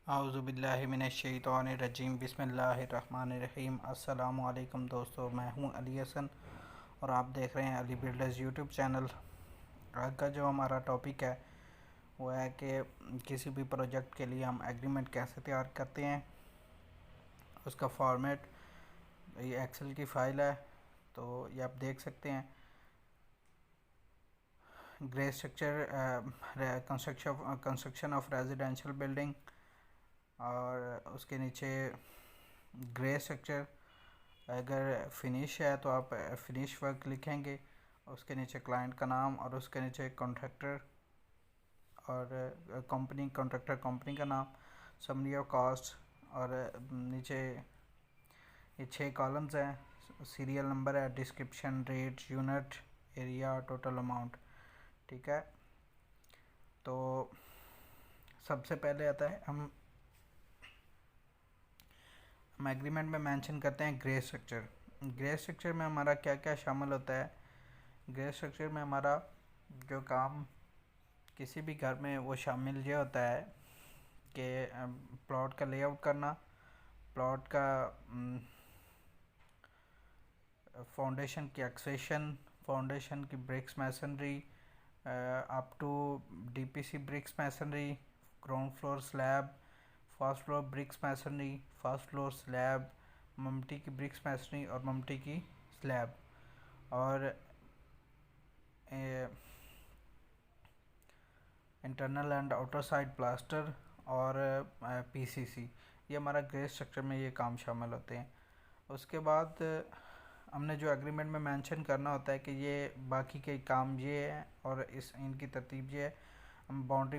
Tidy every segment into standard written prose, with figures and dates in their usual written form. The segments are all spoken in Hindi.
आउज़ुबिल्लाहिमिनश्शैतानिर्रजीम बिस्मिल्लाहिर्रहमानिर्रहीम। अस्सलामु अलैकुम दोस्तों, मैं हूं अली हसन और आप देख रहे हैं अली बिल्डर्स यूट्यूब चैनल। आज का जो हमारा टॉपिक है वो है कि किसी भी प्रोजेक्ट के लिए हम एग्रीमेंट कैसे तैयार करते हैं। उसका फॉर्मेट ये एक्सेल की फ़ाइल है, तो ये आप देख सकते हैं। Grey structure construction of residential building, और उसके नीचे ग्रे स्ट्रक्चर। अगर फिनिश है तो आप फिनिश वर्क लिखेंगे, उसके नीचे क्लाइंट का नाम और उसके नीचे कॉन्ट्रैक्टर और कॉन्ट्रैक्टर कंपनी का नाम, समरी ऑफ कॉस्ट, और नीचे ये 6 कॉलम्स हैं। सीरियल नंबर है, description, rate, unit, area, total amount. ठीक है, तो सबसे पहले आता है हम एग्रीमेंट में मेंशन करते हैं ग्रे स्ट्रक्चर। ग्रे स्ट्रक्चर में हमारा क्या क्या शामिल होता है। ग्रे स्ट्रक्चर में हमारा जो काम किसी भी घर में वो शामिल ये होता है कि प्लॉट का लेआउट करना, प्लॉट का फाउंडेशन की एक्सेशन, फाउंडेशन की bricks masonry up to DPC bricks masonry, ground floor slab, first floor bricks masonry, first floor slab, ममटी की ब्रिक्स मैसनरी और ममटी की स्लैब, और internal and outer side plaster और पीसीसी। ये हमारा ग्रे स्ट्रक्चर में ये काम शामिल होते हैं। उसके बाद हमने जो एग्रीमेंट में मेंशन करना होता है कि ये बाकी के काम ये है और इनकी तरतीब ये है। हम बाउंड्री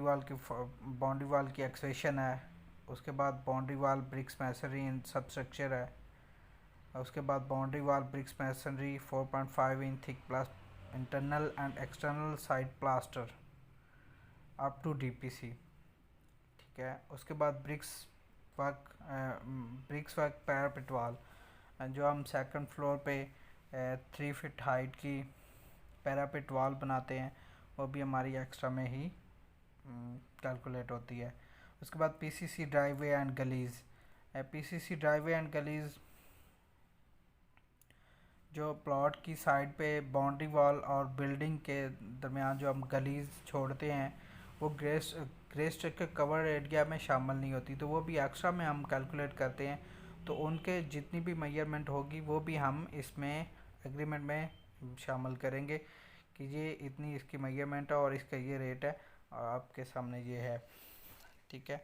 वाल की एक्सेशन है, उसके बाद बाउंड्री वाल ब्रिक्स मैसनरी इन सब स्ट्रक्चर है, उसके बाद boundary wall bricks masonry 4.5 inch thick plus internal and external side plaster up to DPC. ठीक है, उसके बाद ब्रिक्स वर्क पैरापेट वाल, जो हम सेकंड फ्लोर पे 3 फीट हाइट की पैरापेट वाल बनाते हैं, वो भी हमारी एक्स्ट्रा में ही कैलकुलेट होती है। उसके बाद PCC driveway and gullies. PCC driveway and gullies जो प्लॉट की साइड पे बाउंड्री वॉल और बिल्डिंग के दरमियान जो हम गलीज छोड़ते हैं, वो ग्रे स्ट्रक्चर कवर एरिया में शामिल नहीं होती, तो वो भी एक्स्ट्रा में हम कैलकुलेट करते हैं। तो उनके जितनी भी मेजरमेंट होगी वो भी हम इसमें एग्रीमेंट में शामिल करेंगे कि ये इतनी इसकी मेजरमेंट है और इसका ये रेट है, और आपके सामने ये है। ठीक है,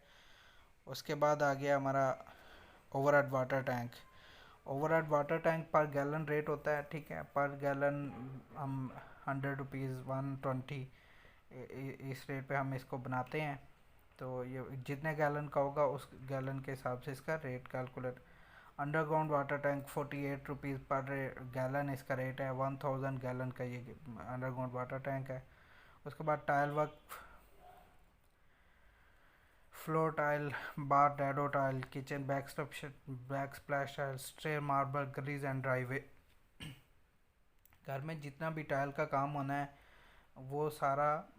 उसके बाद आ गया हमारा overhead water tank. Overhead water tank पर गैलन रेट होता है। ठीक है, पर गैलन हम 100 रुपीज़ 120 इस रेट पे हम इसको बनाते हैं। तो ये जितने गैलन का होगा उस गैलन के हिसाब से इसका rate calculate. Underground water tank 48 rupees पर गैलन इसका रेट है। 1000 गैलन का ये अंडरग्राउंड वाटर टैंक है। उसके बाद tile work, floor tile, bar dado tile, kitchen back splash tile, stair, marble, gullies and driveway. घर में जितना भी टाइल का काम होना है वो सारा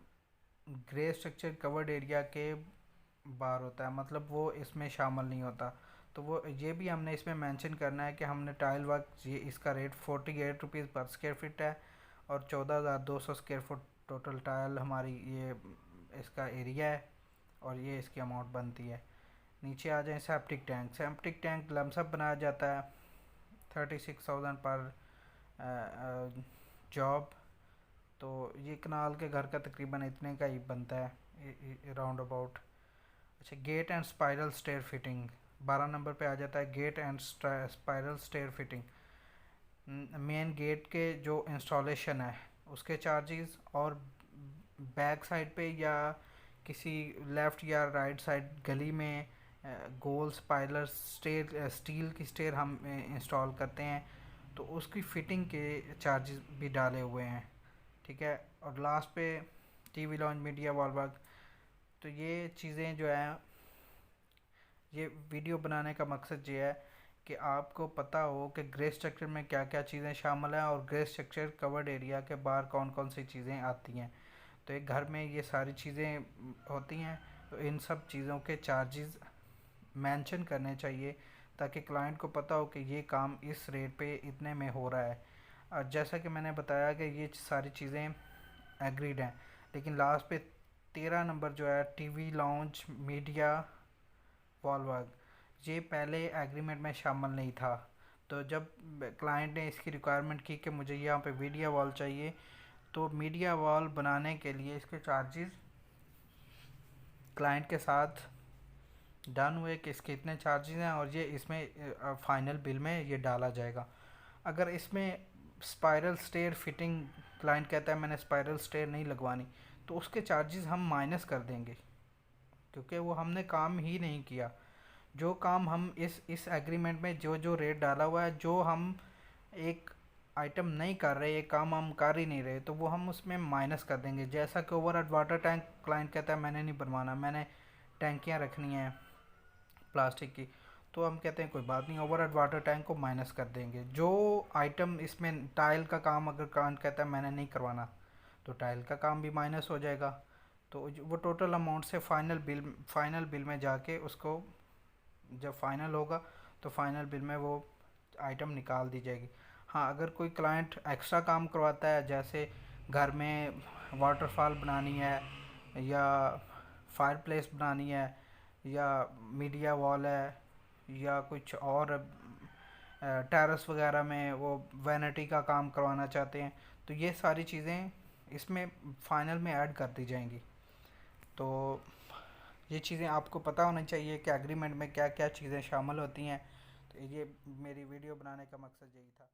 ग्रे स्ट्रक्चर कवर्ड एरिया के बाहर होता है, मतलब वो इसमें शामिल नहीं होता। तो वो ये भी हमने इसमें मेंशन करना है कि हमने टाइल वर्क, ये इसका रेट 48 रुपीज़ पर स्क्वायर फीट है और 14,200 स्क्वायर फुट टोटल टाइल हमारी ये इसका एरिया है, और ये इसकी अमाउंट बनती है। नीचे आ जाए septic tank. Septic tank lump sum बनाया जाता है 36,000 पर जॉब। तो ये कनाल के घर का तकरीबन इतने का ही बनता है राउंड अबाउट। अच्छा, gate and spiral stair fitting 12 number पे आ जाता है। Gate and spiral stair fitting, main gate के जो इंस्टॉलेशन है उसके चार्जेस, और बैक साइड पे या किसी लेफ़्ट या राइट साइड गली में गोल स्पाइरल स्टेयर, स्टील की स्टेयर हम इंस्टॉल करते हैं, तो उसकी फ़िटिंग के चार्जेस भी डाले हुए हैं। ठीक है, और लास्ट पे TV launch, media wall work. तो ये चीज़ें जो हैं, ये वीडियो बनाने का मकसद ये है कि आपको पता हो कि ग्रे स्ट्रक्चर में क्या क्या चीज़ें शामिल हैं और ग्रे स्ट्रक्चर कवर्ड एरिया के बाहर कौन कौन सी चीज़ें आती हैं। तो एक घर में ये सारी चीज़ें होती हैं, तो इन सब चीज़ों के चार्जेस मेंशन करने चाहिए, ताकि क्लाइंट को पता हो कि ये काम इस रेट पे इतने में हो रहा है। और जैसा कि मैंने बताया कि ये सारी चीज़ें एग्रीड हैं, लेकिन लास्ट पे 13 नंबर जो है, TV launch media wall work, ये पहले एग्रीमेंट में शामिल नहीं था। तो जब क्लाइंट ने इसकी रिक्वायरमेंट की कि मुझे यहाँ पे मीडिया वॉल चाहिए, तो मीडिया वॉल बनाने के लिए इसके चार्जेस क्लाइंट के साथ डन हुए कि इसके इतने चार्जेस हैं, और ये इसमें फाइनल बिल में ये डाला जाएगा। अगर इसमें स्पाइरल स्टेयर फिटिंग क्लाइंट कहता है मैंने स्पाइरल स्टेयर नहीं लगवानी, तो उसके चार्जेस हम माइनस कर देंगे, क्योंकि वो हमने काम ही नहीं किया। जो काम हम इस एग्रीमेंट में जो जो रेट डाला हुआ है, जो हम एक आइटम नहीं कर रहे, एक काम हम कर ही नहीं रहे, तो वो हम उसमें माइनस कर देंगे। जैसा कि over head water tank client कहता है मैंने नहीं बनवाना, मैंने टैंकियाँ रखनी हैं प्लास्टिक की, तो हम कहते हैं कोई बात नहीं, ओवर हेड वाटर टैंक को माइनस कर देंगे। जो आइटम इसमें टाइल का काम अगर क्लाइंट कहता है मैंने नहीं करवाना, तो टाइल का काम भी माइनस हो जाएगा। तो वो टोटल अमाउंट से फाइनल बिल में जाके उसको जब फाइनल होगा, तो फाइनल बिल में वो आइटम निकाल दी जाएगी। हाँ, अगर कोई क्लाइंट एक्स्ट्रा काम करवाता है, जैसे घर में वाटरफॉल बनानी है, या फायर प्लेस बनानी है, या मीडिया वॉल है, या कुछ और टेरेस वगैरह में वो वैनिटी का काम करवाना चाहते हैं, तो ये सारी चीज़ें इसमें फाइनल में ऐड कर दी जाएंगी। तो ये चीज़ें आपको पता होनी चाहिए कि एग्रीमेंट में क्या क्या चीज़ें शामिल होती हैं। तो ये मेरी वीडियो बनाने का मकसद यही था।